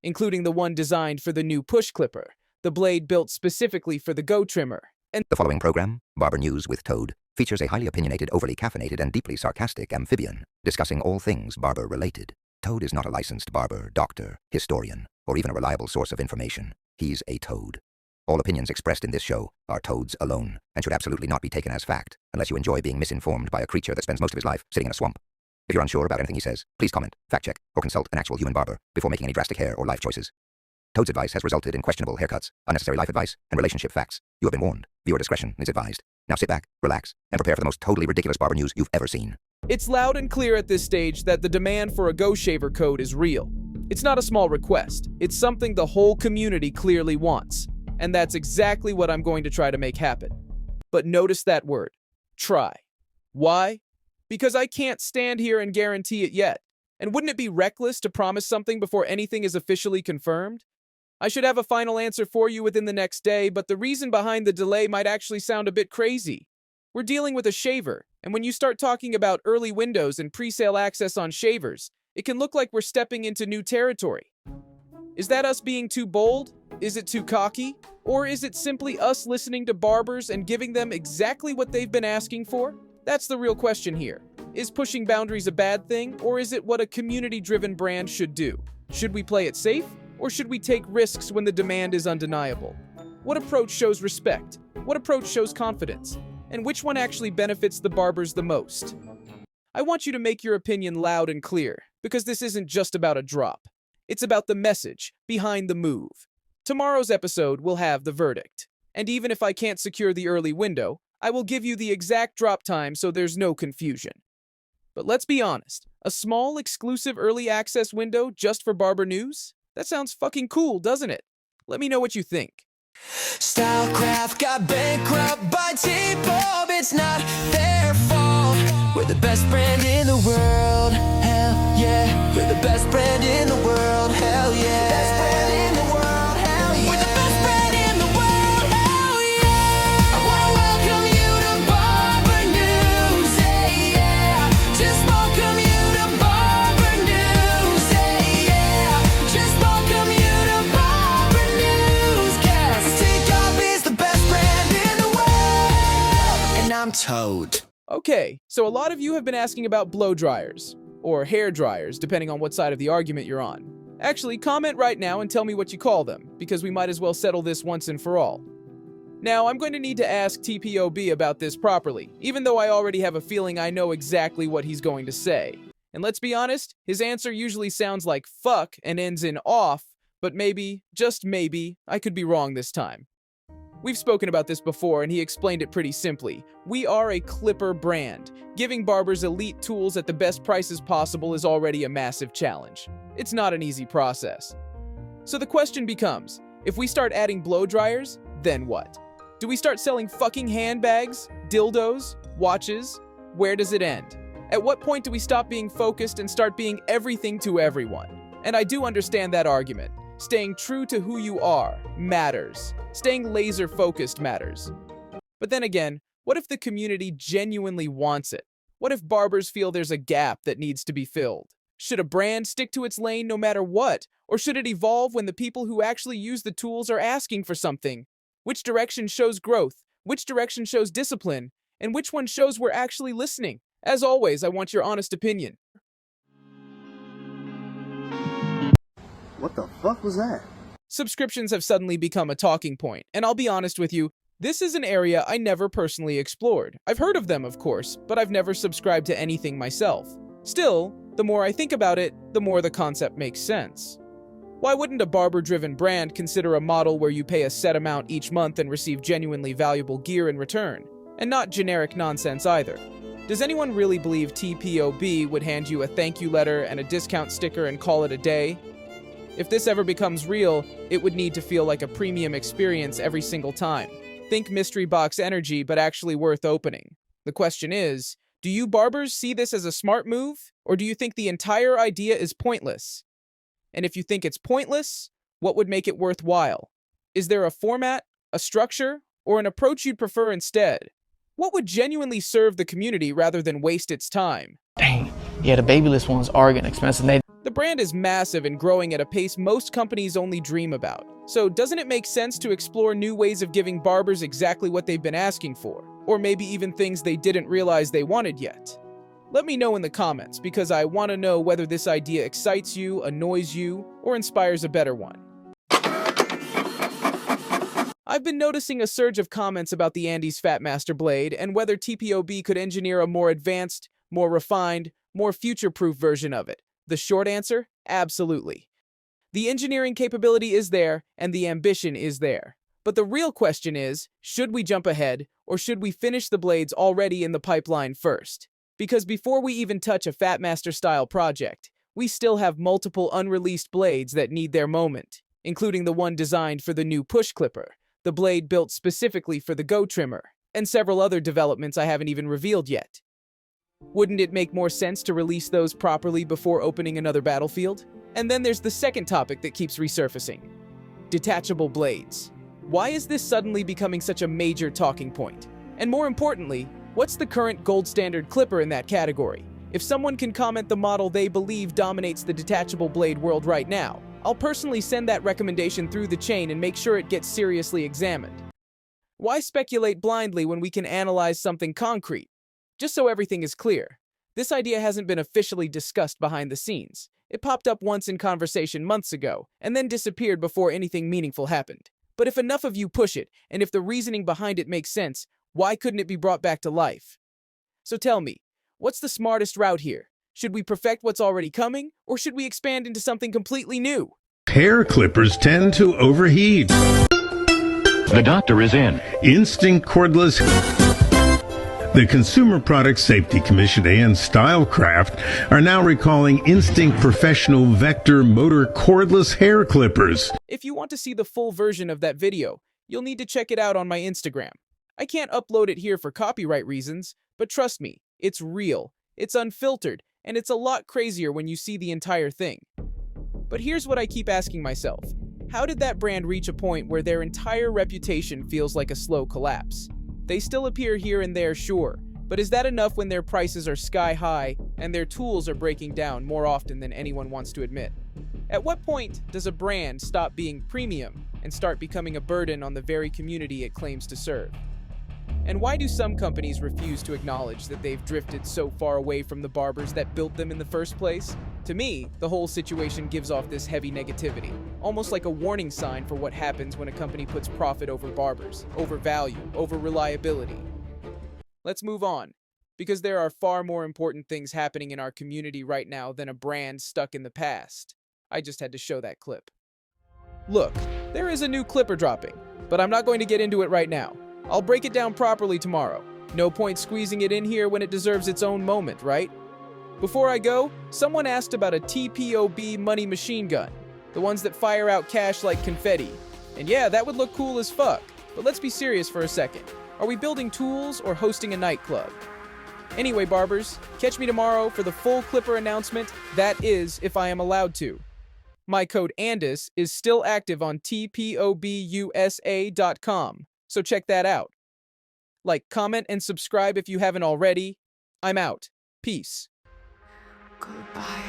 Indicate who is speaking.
Speaker 1: including the one designed for the new push clipper, the blade built specifically for the Go trimmer. And
Speaker 2: The following program, Barber News with Toad, features a highly opinionated, overly caffeinated, and deeply sarcastic amphibian discussing all things barber-related. Toad is not a licensed barber, doctor, historian, or even a reliable source of information. He's a toad. All opinions expressed in this show are Toad's alone, and should absolutely not be taken as fact, unless you enjoy being misinformed by a creature that spends most of his life sitting in a swamp. If you're unsure about anything he says, please comment, fact-check, or consult an actual human barber before making any drastic hair or life choices. Toad's advice has resulted in questionable haircuts, unnecessary life advice, and relationship facts. You have been warned. Viewer discretion is advised. Now sit back, relax, and prepare for the most totally ridiculous barber news you've ever seen.
Speaker 1: it's loud and clear at this stage that the demand for a Go Shaver code is real. It's not a small request. It's something the whole community clearly wants. And that's exactly what I'm going to try to make happen. But notice that word, try. Why? Because I can't stand here and guarantee it yet. And wouldn't it be reckless to promise something before anything is officially confirmed? I should have a final answer for you within the next day, but the reason behind the delay might actually sound a bit crazy. We're dealing with a shaver, and when you start talking about early windows and pre-sale access on shavers, it can look like we're stepping into new territory. Is that us being too bold? Is it too cocky? Or is it simply us listening to barbers and giving them exactly what they've been asking for? That's the real question here. Is pushing boundaries a bad thing, or is it what a community-driven brand should do? Should we play it safe, or should we take risks when the demand is undeniable? What approach shows respect? What approach shows confidence? And which one actually benefits the barbers the most? I want you to make your opinion loud and clear, because this isn't just about a drop. It's about the message behind the move. Tomorrow's episode will have the verdict. And even if I can't secure the early window, I will give you the exact drop time so there's no confusion. But let's be honest, a small exclusive early access window just for barber news? That sounds fucking cool, doesn't it? Let me know what you think.
Speaker 3: Stylecraft got bankrupt by TPOB. It's not their fault. We're the best brand in the world. Hell yeah. We're the best brand in the world. Hell yeah. Best brand in the world. Hell yeah. We're the best brand in the world. Hell yeah. I wanna welcome you to Barber News. Hey, yeah. Just welcome you to Barber News. Hey, yeah. Just welcome you to Barber News. Cause TPOB is the best brand in the world. And I'm Toad.
Speaker 1: Okay, so a lot of you have been asking about blow dryers, or hair dryers, depending on what side of the argument you're on. Actually, comment right now and tell me what you call them, because we might as well settle this once and for all. Now, I'm going to need to ask TPOB about this properly, even though I already have a feeling I know exactly what he's going to say. And let's be honest, his answer usually sounds like fuck and ends in off, but maybe, just maybe, I could be wrong this time. We've spoken about this before, and he explained it pretty simply. We are a clipper brand. Giving barbers elite tools at the best prices possible is already a massive challenge. It's not an easy process. So the question becomes, if we start adding blow dryers, then what? Do we start selling fucking handbags, dildos, watches? Where does it end? At what point do we stop being focused and start being everything to everyone? And I do understand that argument. Staying true to who you are matters. Staying laser-focused matters. But then again, what if the community genuinely wants it? What if barbers feel there's a gap that needs to be filled? Should a brand stick to its lane no matter what? Or should it evolve when the people who actually use the tools are asking for something? Which direction shows growth? Which direction shows discipline? And which one shows we're actually listening? As always, I want your honest opinion.
Speaker 4: What the fuck was that?
Speaker 1: Subscriptions have suddenly become a talking point, and I'll be honest with you, this is an area I never personally explored. I've heard of them, of course, but I've never subscribed to anything myself. Still, the more I think about it, the more the concept makes sense. Why wouldn't a barber-driven brand consider a model where you pay a set amount each month and receive genuinely valuable gear in return? And not generic nonsense either. Does anyone really believe TPOB would hand you a thank you letter and a discount sticker and call it a day? If this ever becomes real, it would need to feel like a premium experience every single time. Think mystery box energy, but actually worth opening. The question is, do you barbers see this as a smart move, or do you think the entire idea is pointless? And if you think it's pointless, what would make it worthwhile? Is there a format, a structure, or an approach you'd prefer instead? What would genuinely serve the community rather than waste its time?
Speaker 5: Dang, yeah, the babyless ones are getting expensive.
Speaker 1: The brand is massive and growing at a pace most companies only dream about. So doesn't it make sense to explore new ways of giving barbers exactly what they've been asking for? Or maybe even things they didn't realize they wanted yet? Let me know in the comments, because I want to know whether this idea excites you, annoys you, or inspires a better one. I've been noticing a surge of comments about the Andes Fatmaster blade and whether TPOB could engineer a more advanced, more refined, more future-proof version of it. The short answer? Absolutely. The engineering capability is there, and the ambition is there. But the real question is, should we jump ahead, or should we finish the blades already in the pipeline first? Because before we even touch a Fatmaster-style project, we still have multiple unreleased blades that need their moment, including the one designed for the new push clipper, the blade built specifically for the Go trimmer, and several other developments I haven't even revealed yet. Wouldn't it make more sense to release those properly before opening another battlefield? And then there's the second topic that keeps resurfacing: detachable blades. Why is this suddenly becoming such a major talking point? And more importantly, what's the current gold standard clipper in that category? If someone can comment the model they believe dominates the detachable blade world right now, I'll personally send that recommendation through the chain and make sure it gets seriously examined. Why speculate blindly when we can analyze something concrete? Just so everything is clear, this idea hasn't been officially discussed behind the scenes. It popped up once in conversation months ago, and then disappeared before anything meaningful happened. But if enough of you push it, and if the reasoning behind it makes sense, why couldn't it be brought back to life? So tell me, what's the smartest route here? Should we perfect what's already coming, or should we expand into something completely new?
Speaker 5: Hair clippers tend to overheat.
Speaker 6: The doctor is in.
Speaker 5: Instinct cordless. The Consumer Product Safety Commission and Stylecraft are now recalling Instinct Professional Vector Motor Cordless Hair Clippers.
Speaker 1: If you want to see the full version of that video, you'll need to check it out on my Instagram. I can't upload it here for copyright reasons, but trust me, it's real, it's unfiltered, and it's a lot crazier when you see the entire thing. But here's what I keep asking myself: how did that brand reach a point where their entire reputation feels like a slow collapse? They still appear here and there, sure, but is that enough when their prices are sky high and their tools are breaking down more often than anyone wants to admit? At what point does a brand stop being premium and start becoming a burden on the very community it claims to serve? And why do some companies refuse to acknowledge that they've drifted so far away from the barbers that built them in the first place? To me, the whole situation gives off this heavy negativity, almost like a warning sign for what happens when a company puts profit over barbers, over value, over reliability. Let's move on, because there are far more important things happening in our community right now than a brand stuck in the past. I just had to show that clip. Look, there is a new clipper dropping, but I'm not going to get into it right now. I'll break it down properly tomorrow. No point squeezing it in here when it deserves its own moment, right? Before I go, someone asked about a TPOB money machine gun, the ones that fire out cash like confetti. And yeah, that would look cool as fuck, but let's be serious for a second. Are we building tools or hosting a nightclub? Anyway, barbers, catch me tomorrow for the full clipper announcement, that is, if I am allowed to. My code ANDIS is still active on tpobusa.com. So check that out. Like, comment, and subscribe if you haven't already. I'm out. Peace.
Speaker 3: Goodbye.